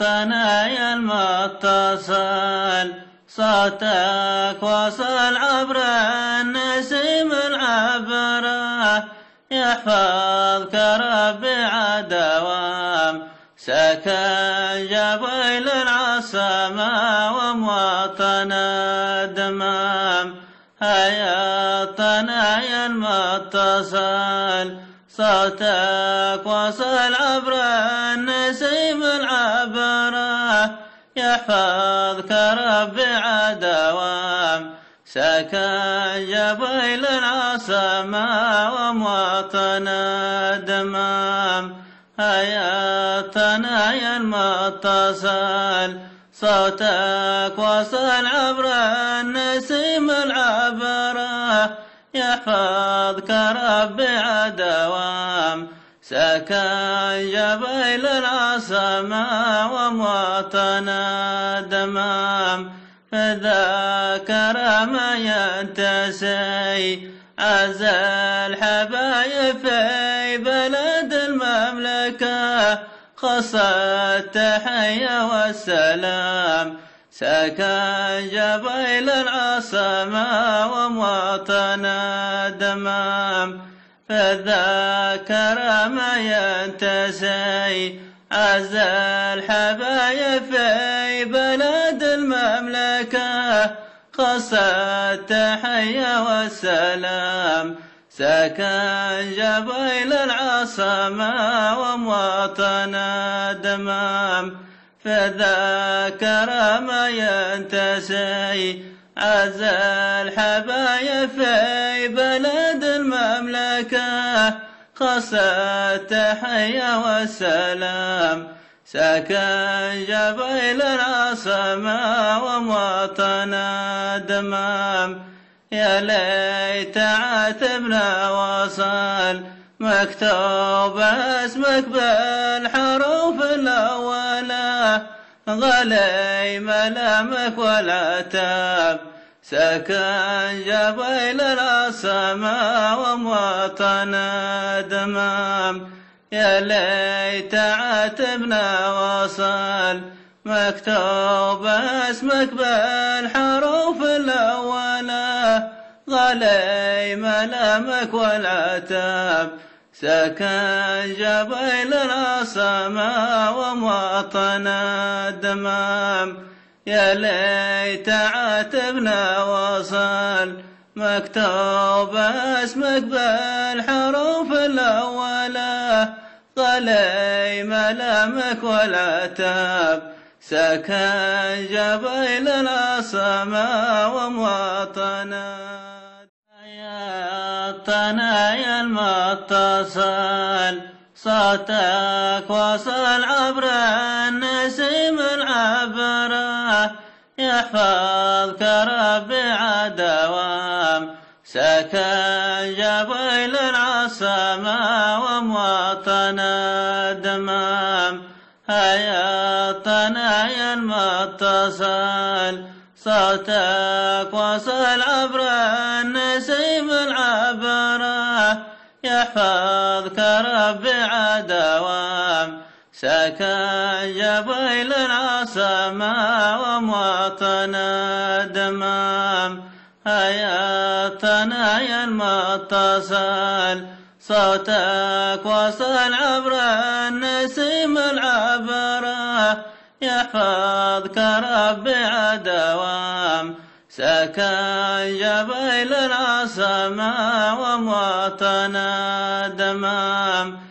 الثنايا المتصل صوتك وصل عبر النسيم العبره يحفظك ربي عدوام سكن جبيل العصمة ومواطن الدمام هيا الثنايا المتصل صوتك وصل عبر النسيم العبره يحفظك ربي عدوام سكن جبيل العصمة ومواطن الدمام هيا الثنايا المتصل صوتك وصل عبر النسيم العبره يحفظك ربي عدوام سكن جبيل العصمة ومواطن الدمام فذاكر ما ينتسي عز الحبايب في بلد المملكة خص التحية والسلام سكن جبيل العصمة ومواطن الدمام فذاكر ما ينتسي عز الحبايب في بلد المملكة خص التحية والسلام سكن جبيل العصمة ومواطن الدمام فذاكر ما ينتسي عز الحبايب في بلد المملكة خص التحية والسلام سكن جبيل العصمة ومواطن الدمام يا ليت عاتبنا وصل مكتوب اسمك بالحروف الأولى غلي ملامك والعتاب سكن جبيل العصمة ومواطن الدمام يا ليت عاتبنا وصل مكتوب اسمك بالحروف الأولى غلي ملامك والعتاب سكن جبيل العصمة ومواطن الدمام يا ليت عاتبنا وصل مكتوب اسمك بالحروف الأولى غلي ملامك والعتاب سكن جبيل العصمة ومواطن يا الثنايا المتصل صوتك وصل عبر النسيم العبره يحفظك ربي عدوام سكن جبيل العصمة ومواطن الدمام هيا الثنايا المتصل صوتك وصل عبر النسيم العبره يحفظك ربي عدوام سكن جبيل العصمة ومواطن الدمام هيا الثنايا المتصل صوتك وصل عبر النسيم العبره يحفظك ربي عدوام سكن جبيل العصمة ومواطن الدمام هيا الثنايا المتصل صوتك وصل عبر النسيم العبره يحفظك ربي عدوام هيا الثنايا المتصل صوتك وصل عبر النسيم العبره يحفظك ربي عدوام سكن جبيل العصمة ومواطن الدمام